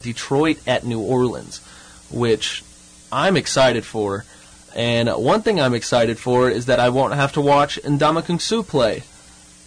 Detroit at New Orleans, which I'm excited for. And one thing I'm excited for is that I won't have to watch Ndamukong play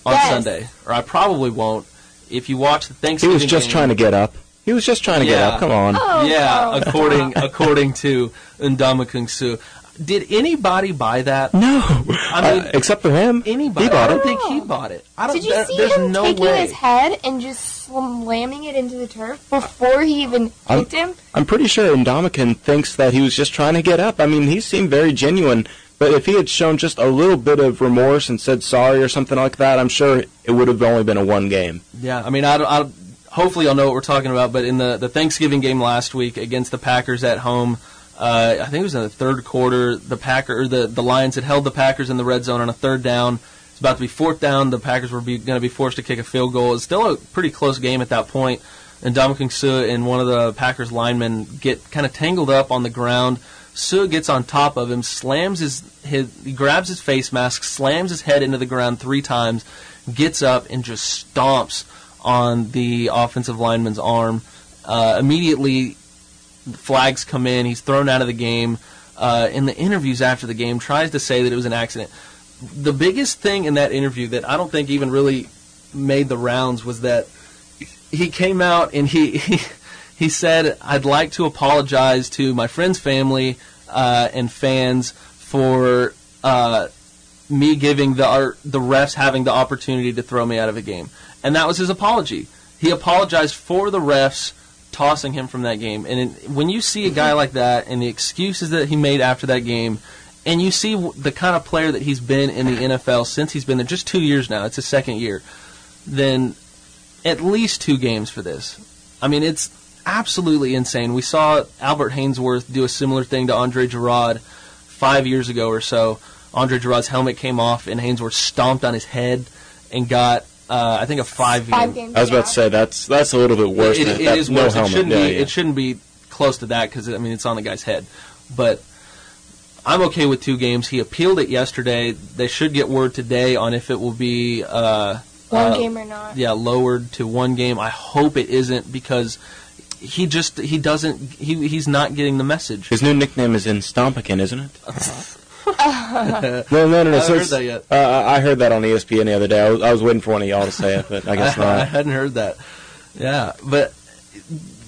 on Sunday. Or I probably won't. If you watch the Thanksgiving He was just game, trying to get up. He was just trying to get up. Come on. Oh, yeah, according to Ndamukong. Did anybody buy that? No. I mean, except for him. Anybody. He bought I it. don't think he bought it. Did you see him taking his head and just slamming it into the turf before he even kicked him? I'm pretty sure Ndamukong thinks that he was just trying to get up. I mean, he seemed very genuine. But if he had shown just a little bit of remorse and said sorry or something like that, I'm sure it would have only been a one game. Yeah, I mean, hopefully you'll know what we're talking about. But in the Thanksgiving game last week against the Packers at home, I think it was in the third quarter, the Lions had held the Packers in the red zone on a third down. It's about to be fourth down. The Packers were going to be forced to kick a field goal. It's still a pretty close game at that point. And Ndamukong and one of the Packers linemen get kind of tangled up on the ground. Suh gets on top of him, he grabs his face mask, slams his head into the ground 3 times, gets up and just stomps on the offensive lineman's arm. Immediately, flags come in. He's thrown out of the game. In the interviews after the game, tries to say that it was an accident. The biggest thing in that interview that I don't think even really made the rounds was that he came out and he said, "I'd like to apologize to my friend's family and fans for me giving the refs having the opportunity to throw me out of a game." And that was his apology. He apologized for the refs tossing him from that game. And when you see a guy like that and the excuses that he made after that game, and you see the kind of player that he's been in the NFL since he's been there, just 2 years now, it's his second year, then at least 2 games for this. I mean, it's absolutely insane. We saw Albert Hainsworth do a similar thing to Andre Gerard 5 years ago or so. Andre Gerard's helmet came off and Hainsworth stomped on his head and got, I think, a 5-game. I was about to say, that's a little bit worse. It is worse. It shouldn't be close to that because, I mean, it's on the guy's head. But I'm okay with 2 games. He appealed it yesterday. They should get word today on if it will be one game or not. Yeah, lowered to 1 game. I hope it isn't because he's not getting the message. His new nickname is Ndamukong, isn't it? No. I haven't heard that yet. I heard that on ESPN the other day. I was waiting for one of y'all to say it, but I guess not. I hadn't heard that. Yeah, but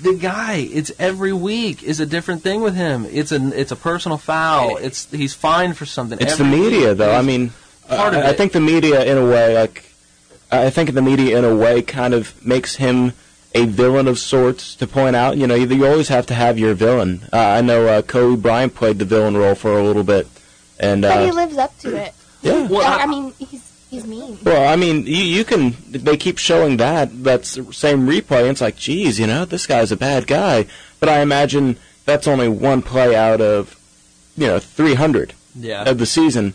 the guy, it's every week is a different thing with him. It's a personal foul. He's fined for something. It's the media, though. I mean, I think the media, in a way, kind of makes him a villain of sorts to point out. You know, you always have to have your villain. I know Kobe Bryant played the villain role for a little bit. But he lives up to it. Yeah. Well, I mean, he's mean. Well, I mean, you can. They keep showing that same replay, and it's like, geez, this guy's a bad guy. But I imagine that's only one play out of, 300 of the season.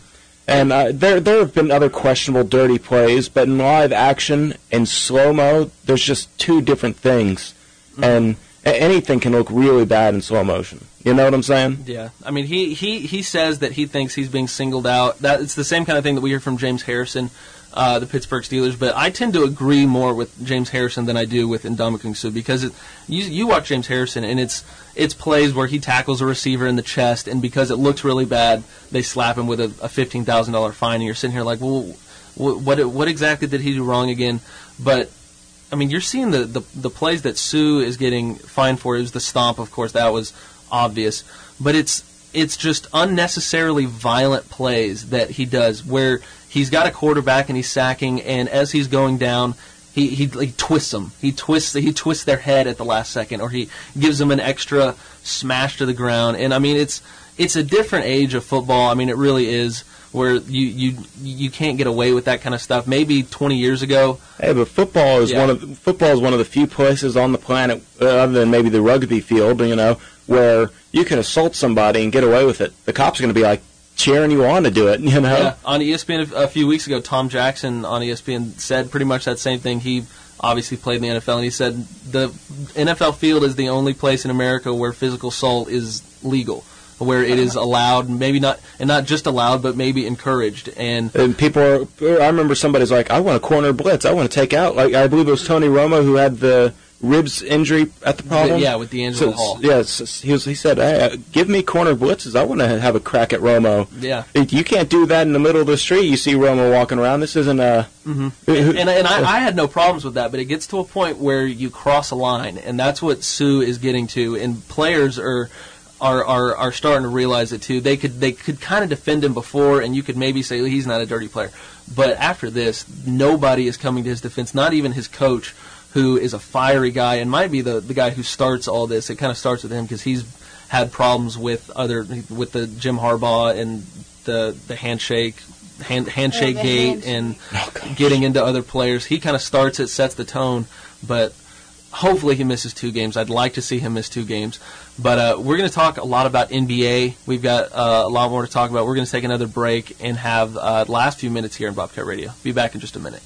And there have been other questionable, dirty plays, but in live action and slow-mo, there's just 2 different things. Mm-hmm. And anything can look really bad in slow motion. You know what I'm saying? Yeah. I mean, he says that he thinks he's being singled out. It's the same kind of thing that we hear from James Harrison, the Pittsburgh Steelers. But I tend to agree more with James Harrison than I do with Ndamukong because you watch James Harrison, and it's plays where he tackles a receiver in the chest, and because it looks really bad, they slap him with a $15,000 fine, and you're sitting here like, well, what exactly did he do wrong again? But I mean, you're seeing the plays that Suh is getting fined for. It was the stomp, of course, that was obvious, but it's just unnecessarily violent plays that he does where he's got a quarterback and he's sacking, and as he's going down, he twists them. He twists their head at the last second, or he gives them an extra smash to the ground. And I mean, it's a different age of football. I mean, it really is, where you can't get away with that kind of stuff. Maybe 20 years ago. Hey, but football is one of the few places on the planet, other than maybe the rugby field, where you can assault somebody and get away with it. The cops are going to be like cheering you on to do it, Yeah, on ESPN a few weeks ago, Tom Jackson on ESPN said pretty much that same thing. He obviously played in the NFL, and he said the NFL field is the only place in America where physical assault is legal, where it is allowed, maybe not, and not just allowed, but maybe encouraged. And people I remember somebody's like, I want a corner blitz. I want to take out, like, I believe it was Tony Romo who had the ribs injury at the problem? Yeah, with D'Angelo Hall. Yes, he said, hey, give me corner blitzes. I want to have a crack at Romo. Yeah. You can't do that in the middle of the street. You see Romo walking around. This isn't a... Mm-hmm. And I had no problems with that, but it gets to a point where you cross a line, and that's what Sue is getting to, and players are starting to realize it too. They could kind of defend him before, and you could maybe say he's not a dirty player. But after this, nobody is coming to his defense, not even his coach, who is a fiery guy and might be the guy who starts all this. It kind of starts with him because he's had problems with the Jim Harbaugh and the handshake gate and getting into other players. He kind of starts it, sets the tone, but hopefully he misses 2 games. I'd like to see him miss 2 games. But we're going to talk a lot about NBA. We've got a lot more to talk about. We're going to take another break and have the last few minutes here in Bobcat Radio. Be back in just a minute.